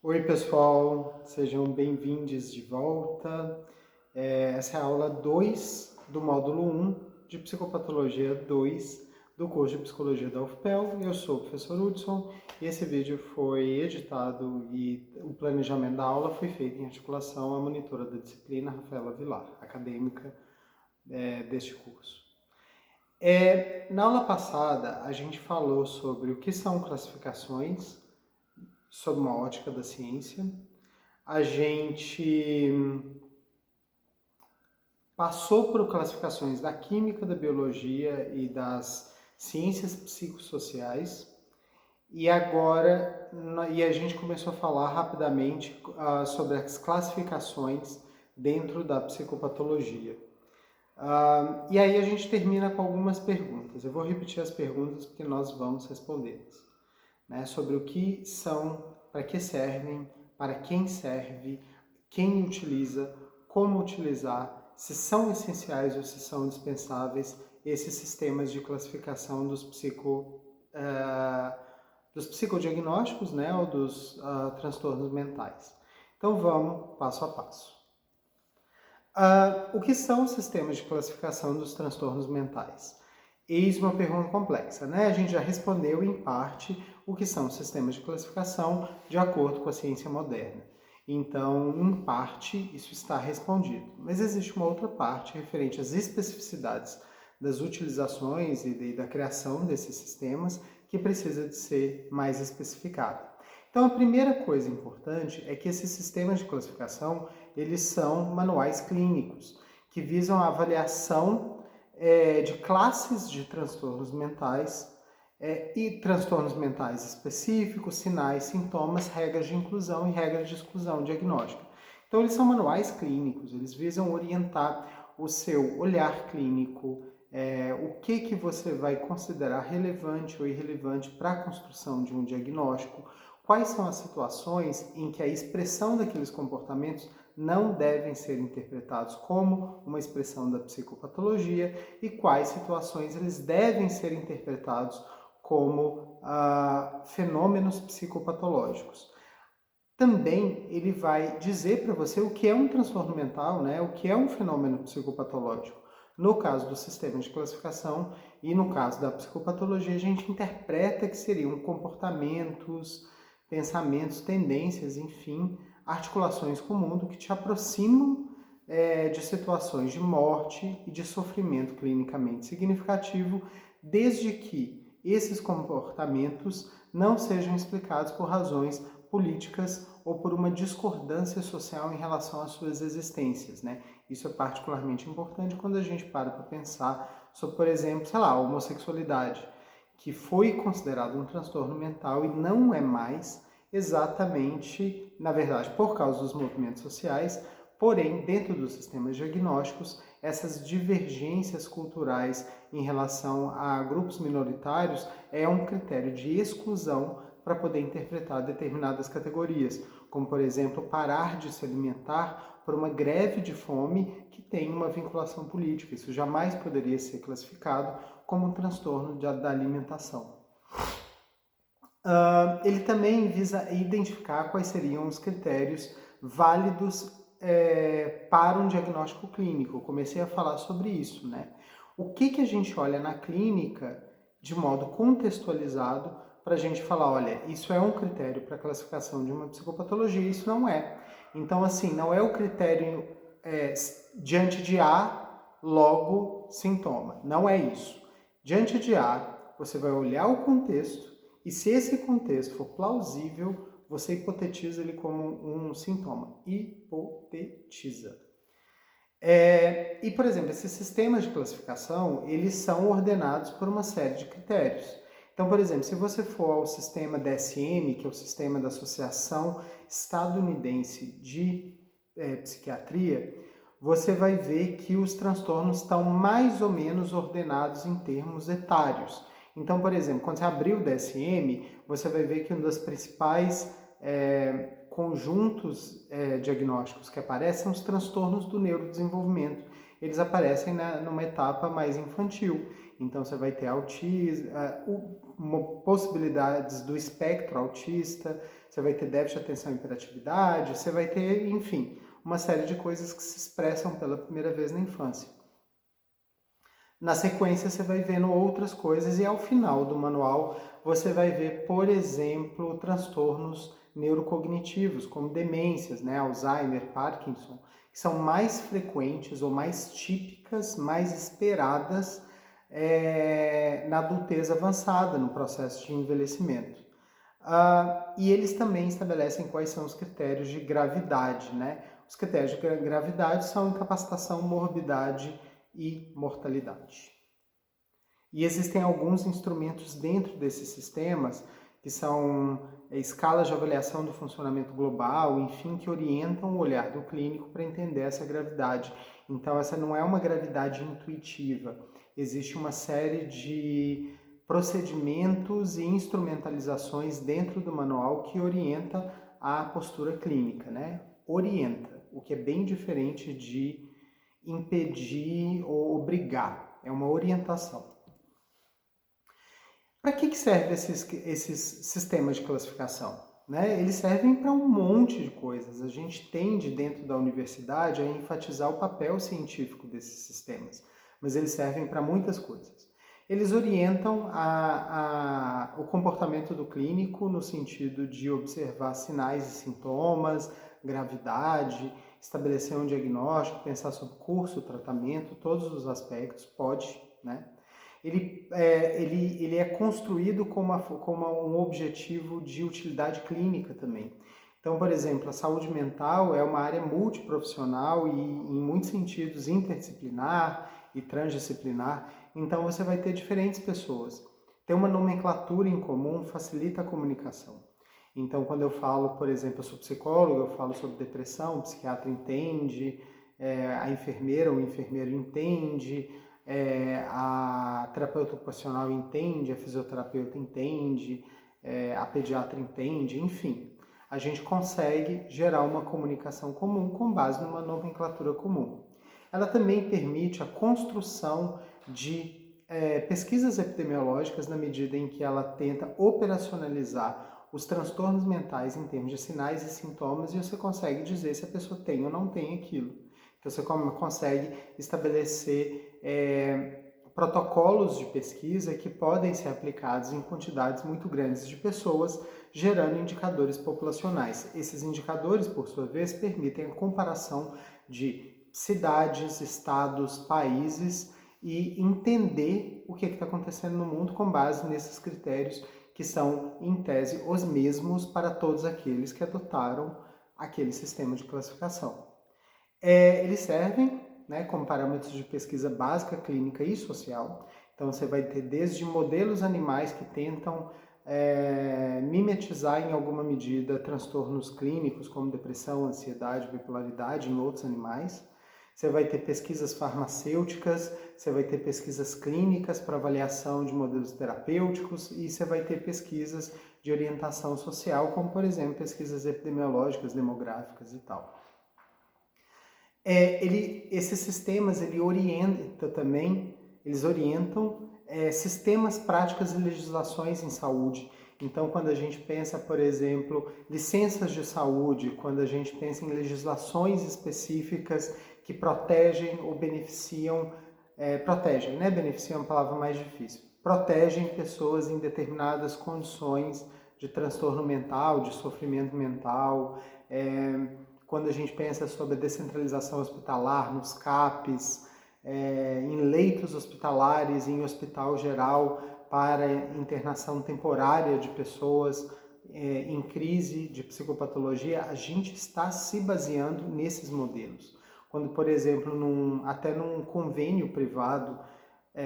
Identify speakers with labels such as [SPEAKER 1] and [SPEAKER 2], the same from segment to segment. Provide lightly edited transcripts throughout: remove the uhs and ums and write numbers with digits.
[SPEAKER 1] Oi, pessoal, sejam bem-vindos de volta. Essa é a aula 2 do módulo 1 de Psicopatologia 2 do curso de Psicologia da UFPEL. Eu sou o professor Hudson e esse vídeo foi editado e o planejamento da aula foi feito em articulação à monitora da disciplina, Rafaela Vilar, acadêmica deste curso. Na aula passada, a gente falou sobre o que são classificações, sob uma ótica da ciência. A gente passou por classificações da química, da biologia e das ciências psicossociais. E agora a gente começou a falar rapidamente sobre as classificações dentro da psicopatologia. E aí a gente termina com algumas perguntas. Eu vou repetir as perguntas porque nós vamos respondê-las. Sobre o que são, para que servem, para quem serve, quem utiliza, como utilizar, se são essenciais ou se são dispensáveis esses sistemas de classificação dos psicodiagnósticos, ou dos transtornos mentais. Então vamos passo a passo. O que são os sistemas de classificação dos transtornos mentais? Eis uma pergunta complexa, A gente já respondeu, em parte, o que são os sistemas de classificação de acordo com a ciência moderna. Então, em parte, isso está respondido. Mas existe uma outra parte referente às especificidades das utilizações e da criação desses sistemas que precisa de ser mais especificada. Então, a primeira coisa importante é que esses sistemas de classificação, eles são manuais clínicos, que visam a avaliação de classes de transtornos mentais e transtornos mentais específicos, sinais, sintomas, regras de inclusão e regras de exclusão diagnóstica. Então, eles são manuais clínicos, eles visam orientar o seu olhar clínico, o que você vai considerar relevante ou irrelevante para a construção de um diagnóstico, quais são as situações em que a expressão daqueles comportamentos não devem ser interpretados como uma expressão da psicopatologia e quais situações eles devem ser interpretados como fenômenos psicopatológicos. Também ele vai dizer para você o que é um transtorno mental, o que é um fenômeno psicopatológico. No caso do sistema de classificação e no caso da psicopatologia, a gente interpreta que seriam comportamentos, pensamentos, tendências, enfim, articulações com o mundo que te aproximam de situações de morte e de sofrimento clinicamente significativo, desde que esses comportamentos não sejam explicados por razões políticas ou por uma discordância social em relação às suas existências, Isso é particularmente importante quando a gente para pensar sobre, por exemplo, a homossexualidade, que foi considerado um transtorno mental e não é mais exatamente, na verdade, por causa dos movimentos sociais, porém, dentro dos sistemas diagnósticos, essas divergências culturais em relação a grupos minoritários é um critério de exclusão para poder interpretar determinadas categorias, como, por exemplo, parar de se alimentar por uma greve de fome que tem uma vinculação política. Isso jamais poderia ser classificado como um transtorno da alimentação. Ele também visa identificar quais seriam os critérios válidos para um diagnóstico clínico. Eu comecei a falar sobre isso, O que a gente olha na clínica de modo contextualizado para a gente falar, olha, isso é um critério para a classificação de uma psicopatologia, isso não é. Então, assim, não é o critério diante de A, logo sintoma. Não é isso. Diante de A, você vai olhar o contexto e se esse contexto for plausível, você hipotetiza ele como um sintoma. Hipotetiza. E, por exemplo, esses sistemas de classificação, eles são ordenados por uma série de critérios. Então, por exemplo, se você for ao sistema DSM, que é o sistema da Associação Estadunidense de Psiquiatria, você vai ver que os transtornos estão mais ou menos ordenados em termos etários. Então, por exemplo, quando você abrir o DSM, você vai ver que um dos principais conjuntos diagnósticos que aparecem são os transtornos do neurodesenvolvimento. Eles aparecem numa etapa mais infantil. Então, você vai ter autismo, possibilidades do espectro autista, você vai ter déficit de atenção e hiperatividade, você vai ter, enfim, uma série de coisas que se expressam pela primeira vez na infância. Na sequência, você vai vendo outras coisas e ao final do manual você vai ver, por exemplo, transtornos neurocognitivos, como demências, né, Alzheimer, Parkinson, que são mais frequentes ou mais típicas, mais esperadas na adultez avançada, no processo de envelhecimento. E eles também estabelecem quais são os critérios de gravidade, né? Os critérios de gravidade são incapacitação, morbidade e mortalidade. E existem alguns instrumentos dentro desses sistemas, que são escalas de avaliação do funcionamento global, enfim, que orientam o olhar do clínico para entender essa gravidade. Então, essa não é uma gravidade intuitiva. Existe uma série de procedimentos e instrumentalizações dentro do manual que orienta a postura clínica, né? Orienta, o que é bem diferente de impedir ou obrigar, é uma orientação. Para que servem esses sistemas de classificação? Né? Eles servem para um monte de coisas. A gente tende, dentro da universidade, a enfatizar o papel científico desses sistemas, mas eles servem para muitas coisas. Eles orientam o comportamento do clínico no sentido de observar sinais e sintomas, gravidade, estabelecer um diagnóstico, pensar sobre curso, tratamento, todos os aspectos, pode, né? Ele é construído como um objetivo de utilidade clínica também. Então, por exemplo, a saúde mental é uma área multiprofissional e, em muitos sentidos, interdisciplinar e transdisciplinar. Então, você vai ter diferentes pessoas. Ter uma nomenclatura em comum facilita a comunicação. Então, quando eu falo, por exemplo, eu sou psicólogo, eu falo sobre depressão, o psiquiatra entende, a enfermeira ou o enfermeiro entende, a terapeuta ocupacional entende, a fisioterapeuta entende, a pediatra entende, enfim. A gente consegue gerar uma comunicação comum com base numa nomenclatura comum. Ela também permite a construção de pesquisas epidemiológicas na medida em que ela tenta operacionalizar os transtornos mentais em termos de sinais e sintomas e você consegue dizer se a pessoa tem ou não tem aquilo. Então você consegue estabelecer protocolos de pesquisa que podem ser aplicados em quantidades muito grandes de pessoas, gerando indicadores populacionais. Esses indicadores, por sua vez, permitem a comparação de cidades, estados, países e entender o que está acontecendo no mundo com base nesses critérios que são, em tese, os mesmos para todos aqueles que adotaram aquele sistema de classificação. Eles servem, né, como parâmetros de pesquisa básica, clínica e social. Então, você vai ter desde modelos animais que tentam mimetizar em alguma medida transtornos clínicos como depressão, ansiedade, bipolaridade em outros animais. Você vai ter pesquisas farmacêuticas, você vai ter pesquisas clínicas para avaliação de modelos terapêuticos e você vai ter pesquisas de orientação social, como, por exemplo, pesquisas epidemiológicas, demográficas e tal. Esses sistemas eles orientam sistemas, práticas e legislações em saúde. Então, quando a gente pensa, por exemplo, licenças de saúde, quando a gente pensa em legislações específicas que protegem ou beneficiam, protegem, né? Beneficiam é uma palavra mais difícil. Protegem pessoas em determinadas condições de transtorno mental, de sofrimento mental, quando a gente pensa sobre a descentralização hospitalar, nos CAPs, em leitos hospitalares, em hospital geral para internação temporária de pessoas em crise de psicopatologia, a gente está se baseando nesses modelos. Quando, por exemplo, até num convênio privado,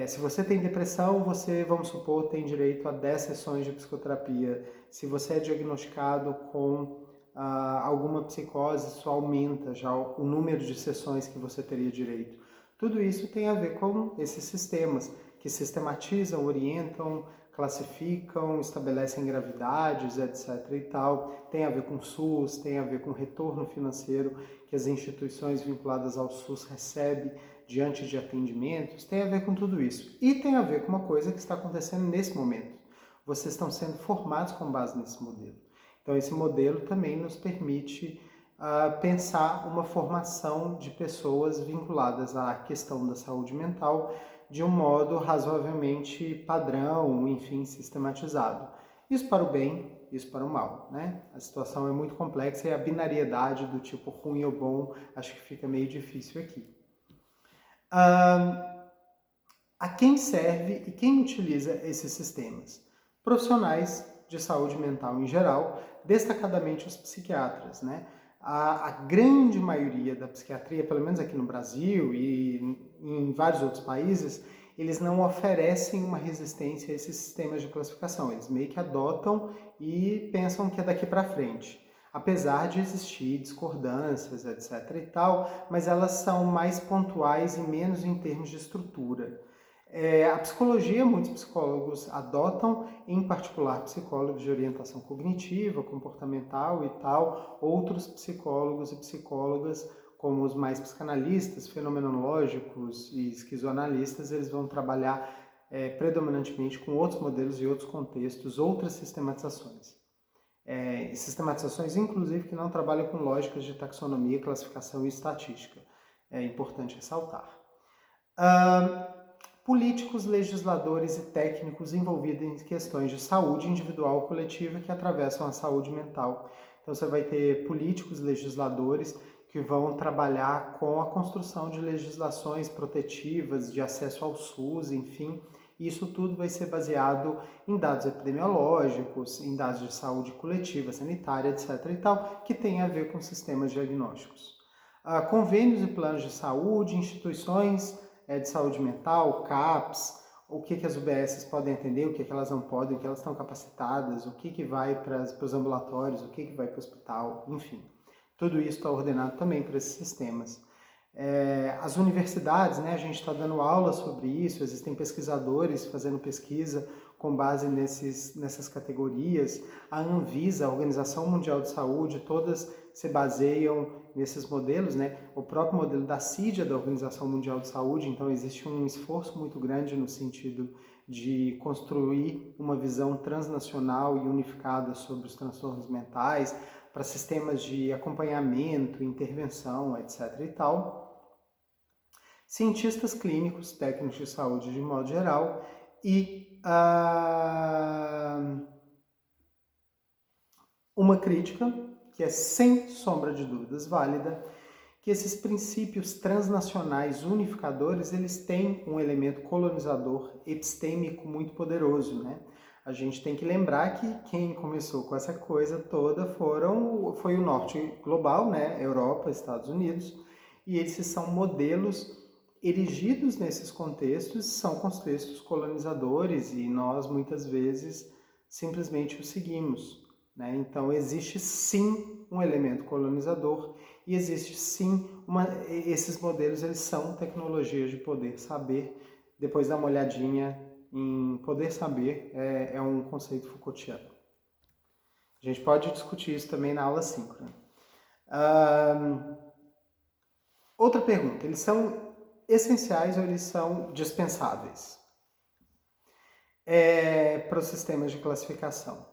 [SPEAKER 1] se você tem depressão, você, vamos supor, tem direito a 10 sessões de psicoterapia. Se você é diagnosticado com alguma psicose, isso aumenta já o número de sessões que você teria direito. Tudo isso tem a ver com esses sistemas que sistematizam, orientam, classificam, estabelecem gravidades, etc. e tal. Tem a ver com SUS, tem a ver com retorno financeiro que as instituições vinculadas ao SUS recebem diante de atendimentos, tem a ver com tudo isso. E tem a ver com uma coisa que está acontecendo nesse momento. Vocês estão sendo formados com base nesse modelo. Então, esse modelo também nos permite pensar uma formação de pessoas vinculadas à questão da saúde mental de um modo razoavelmente padrão, enfim, sistematizado. Isso para o bem, isso para o mal, né? A situação é muito complexa e a binariedade do tipo ruim ou bom acho que fica meio difícil aqui. A quem serve e quem utiliza esses sistemas? Profissionais de saúde mental em geral, destacadamente os psiquiatras, né? A grande maioria da psiquiatria, pelo menos aqui no Brasil e em vários outros países, eles não oferecem uma resistência a esses sistemas de classificação. Eles meio que adotam e pensam que é daqui para frente. Apesar de existir discordâncias, etc. e tal, mas elas são mais pontuais e menos em termos de estrutura. A psicologia, muitos psicólogos adotam, em particular psicólogos de orientação cognitiva, comportamental e tal, outros psicólogos e psicólogas, como os mais psicanalistas, fenomenológicos e esquizoanalistas, eles vão trabalhar predominantemente com outros modelos e outros contextos, outras sistematizações. Sistematizações, inclusive, que não trabalham com lógicas de taxonomia, classificação e estatística. É importante ressaltar. Políticos, legisladores e técnicos envolvidos em questões de saúde individual ou coletiva que atravessam a saúde mental. Então você vai ter políticos, legisladores que vão trabalhar com a construção de legislações protetivas, de acesso ao SUS, enfim. Isso tudo vai ser baseado em dados epidemiológicos, em dados de saúde coletiva, sanitária, etc. e tal, que tem a ver com sistemas diagnósticos. Convênios e planos de saúde, instituições de saúde mental, CAPS, o que as UBSs podem atender, o que elas não podem, o que elas estão capacitadas, o que vai para os ambulatórios, o que vai para o hospital, enfim. Tudo isso está ordenado também por esses sistemas. As universidades, né, a gente está dando aula sobre isso, existem pesquisadores fazendo pesquisa com base nessas categorias. A Anvisa, a Organização Mundial de Saúde, todas se baseiam nesses modelos, né? O próprio modelo da CIDIA, da Organização Mundial de Saúde, então existe um esforço muito grande no sentido de construir uma visão transnacional e unificada sobre os transtornos mentais, para sistemas de acompanhamento, intervenção, etc. e tal. Cientistas clínicos, técnicos de saúde de modo geral e uma crítica que é sem sombra de dúvidas válida, que esses princípios transnacionais unificadores, eles têm um elemento colonizador epistêmico muito poderoso, né? A gente tem que lembrar que quem começou com essa coisa toda foi o norte global, né? Europa, Estados Unidos, e esses são modelos erigidos nesses contextos, são contextos colonizadores e nós muitas vezes simplesmente os seguimos, né? Então existe sim um elemento colonizador e existe sim esses modelos, eles são tecnologias de poder saber. Depois dá uma olhadinha em poder saber, é um conceito Foucaultiano. A gente pode discutir isso também na aula síncrona. Outra pergunta, eles são essenciais ou eles são dispensáveis para os sistemas de classificação?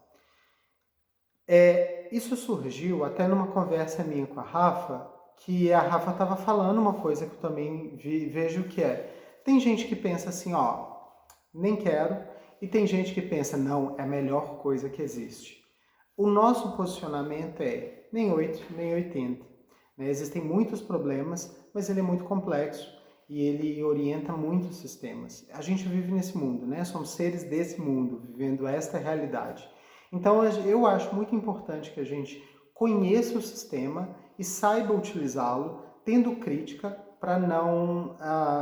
[SPEAKER 1] Isso surgiu até numa conversa minha com a Rafa, que a Rafa estava falando uma coisa que eu também vejo que tem gente que pensa assim, ó, nem quero, e tem gente que pensa, não, é a melhor coisa que existe. O nosso posicionamento é nem 8, nem 80. Né? Existem muitos problemas, mas ele é muito complexo e ele orienta muitos sistemas. A gente vive nesse mundo, né? Somos seres desse mundo, vivendo esta realidade. Então, eu acho muito importante que a gente conheça o sistema e saiba utilizá-lo, tendo crítica para não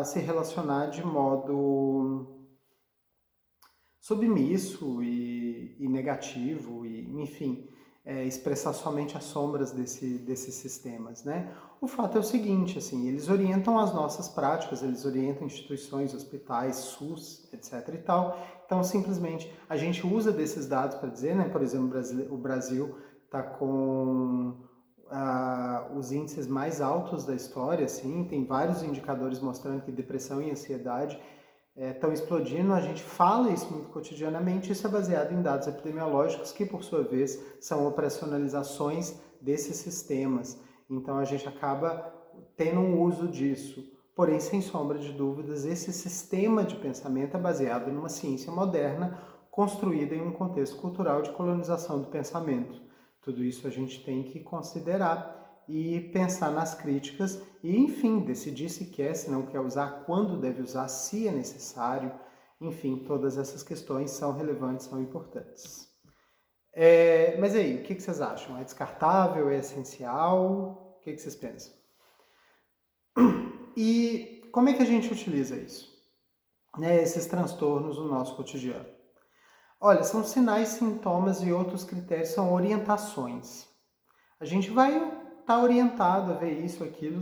[SPEAKER 1] se relacionar de modo submisso e negativo, e, enfim, expressar somente as sombras desses sistemas, né? O fato é o seguinte, assim, eles orientam as nossas práticas, eles orientam instituições, hospitais, SUS, etc. e tal. Então, simplesmente, a gente usa desses dados para dizer, né? Por exemplo, o Brasil está com os índices mais altos da história, assim, tem vários indicadores mostrando que depressão e ansiedade estão explodindo, a gente fala isso muito cotidianamente, isso é baseado em dados epidemiológicos que, por sua vez, são operacionalizações desses sistemas. Então, a gente acaba tendo um uso disso. Porém, sem sombra de dúvidas, esse sistema de pensamento é baseado numa ciência moderna construída em um contexto cultural de colonização do pensamento. Tudo isso a gente tem que considerar e pensar nas críticas e, enfim, decidir se quer, se não quer usar, quando deve usar, se é necessário. Enfim, todas essas questões são relevantes, são importantes. Mas aí, o que vocês acham? É descartável? É essencial? O que vocês pensam? E como é que a gente utiliza isso? Esses transtornos no nosso cotidiano? Olha, são sinais, sintomas e outros critérios, são orientações. A gente vai estar orientado a ver isso, aquilo,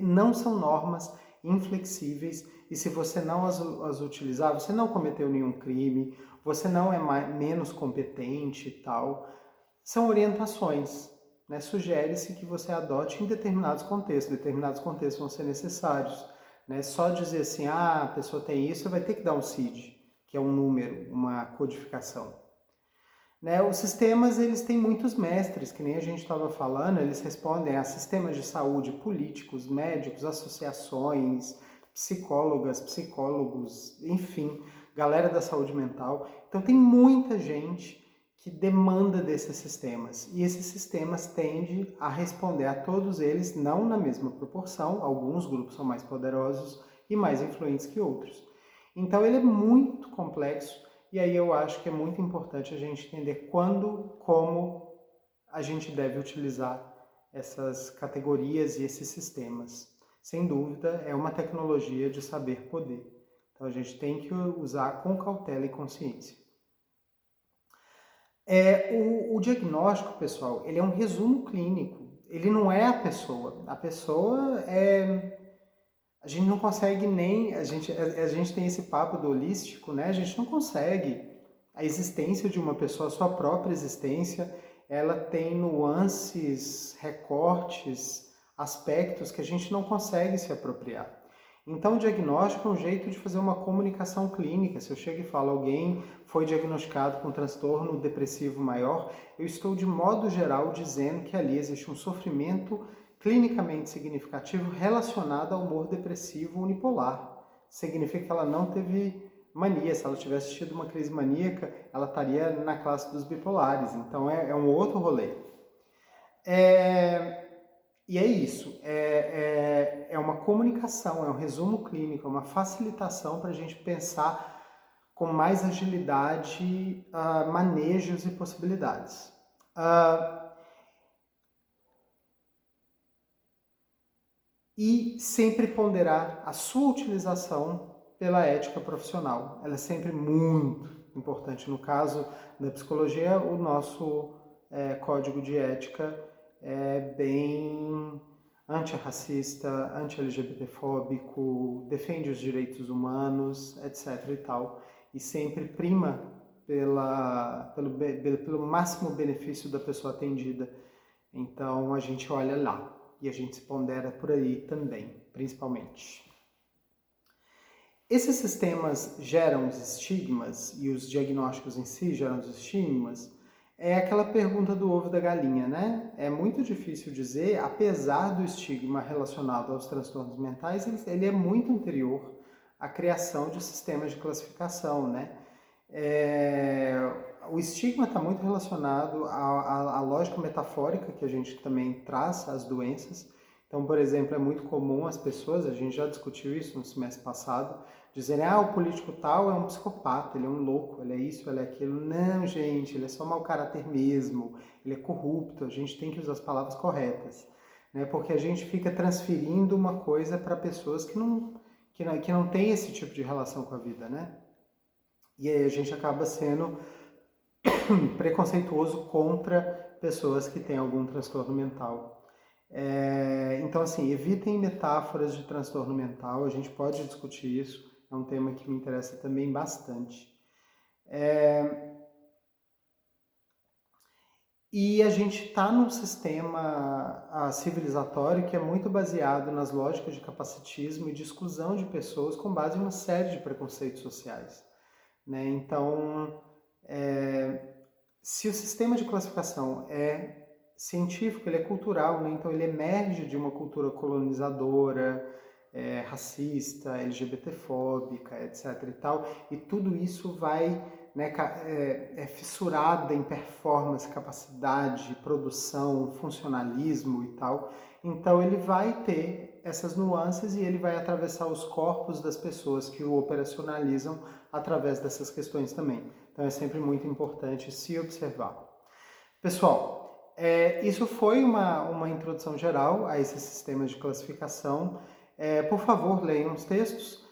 [SPEAKER 1] não são normas inflexíveis e se você não as utilizar, você não cometeu nenhum crime, você não é menos competente e tal. São orientações, né? Sugere-se que você adote em determinados contextos vão ser necessários. Né? Só dizer assim, a pessoa tem isso, vai ter que dar um CID, que é um número, uma codificação. Né? Os sistemas, eles têm muitos mestres, que nem a gente estava falando, eles respondem a sistemas de saúde, políticos, médicos, associações, psicólogas, psicólogos, enfim, galera da saúde mental. Então tem muita gente que demanda desses sistemas, e esses sistemas tendem a responder a todos eles, não na mesma proporção, alguns grupos são mais poderosos e mais influentes que outros. Então ele é muito complexo, e aí eu acho que é muito importante a gente entender quando, como a gente deve utilizar essas categorias e esses sistemas. Sem dúvida, é uma tecnologia de saber poder. Então a gente tem que usar com cautela e consciência. O diagnóstico, pessoal, ele é um resumo clínico. Ele não é a pessoa. A pessoa é... A gente não consegue nem... A gente tem esse papo do holístico, né? A gente não consegue. A existência de uma pessoa, a sua própria existência, ela tem nuances, recortes, aspectos que a gente não consegue se apropriar. Então, o diagnóstico é um jeito de fazer uma comunicação clínica. Se eu chego e falo, alguém foi diagnosticado com transtorno depressivo maior, eu estou, de modo geral, dizendo que ali existe um sofrimento clinicamente significativo relacionado ao humor depressivo unipolar. Significa que ela não teve mania. Se ela tivesse tido uma crise maníaca, ela estaria na classe dos bipolares. Então, é um outro rolê. E é isso, é uma comunicação, é um resumo clínico, é uma facilitação para a gente pensar com mais agilidade manejos e possibilidades. E sempre ponderar a sua utilização pela ética profissional. Ela é sempre muito importante. No caso da psicologia, o nosso código de ética é bem antirracista, anti-LGBTfóbico, defende os direitos humanos, etc. e tal. E sempre prima pelo máximo benefício da pessoa atendida. Então a gente olha lá e a gente se pondera por aí também, principalmente. Esses sistemas geram os estigmas e os diagnósticos em si geram os estigmas? É aquela pergunta do ovo da galinha, né? É muito difícil dizer, apesar do estigma relacionado aos transtornos mentais, ele é muito anterior à criação de sistemas de classificação, né? O estigma está muito relacionado à lógica metafórica que a gente também traz às doenças. Então, por exemplo, é muito comum as pessoas, a gente já discutiu isso no semestre passado, dizerem, o político tal é um psicopata, ele é um louco, ele é isso, ele é aquilo. Não, gente, ele é só mau caráter mesmo, ele é corrupto, a gente tem que usar as palavras corretas, né? Porque a gente fica transferindo uma coisa para pessoas que não têm esse tipo de relação com a vida, né? E aí a gente acaba sendo preconceituoso contra pessoas que têm algum transtorno mental. Então, assim, evitem metáforas de transtorno mental, a gente pode discutir isso, é um tema que me interessa também bastante. E a gente está num sistema civilizatório que é muito baseado nas lógicas de capacitismo e de exclusão de pessoas com base em uma série de preconceitos sociais, né? Então, se o sistema de classificação é científico, ele é cultural, né? Então ele emerge de uma cultura colonizadora, racista, LGBTfóbica, etc. e tal, e tudo isso vai, né, fissurada em performance, capacidade, produção, funcionalismo e tal. Então ele vai ter essas nuances e ele vai atravessar os corpos das pessoas que o operacionalizam através dessas questões também. Então é sempre muito importante se observar. Pessoal, isso foi uma introdução geral a esses sistemas de classificação. Por favor, leiam os textos.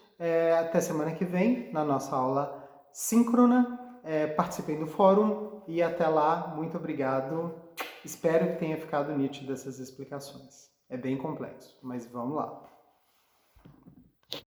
[SPEAKER 1] Até semana que vem, na nossa aula síncrona. Participem do fórum e até lá, muito obrigado. Espero que tenha ficado nítido essas explicações. É bem complexo, mas vamos lá.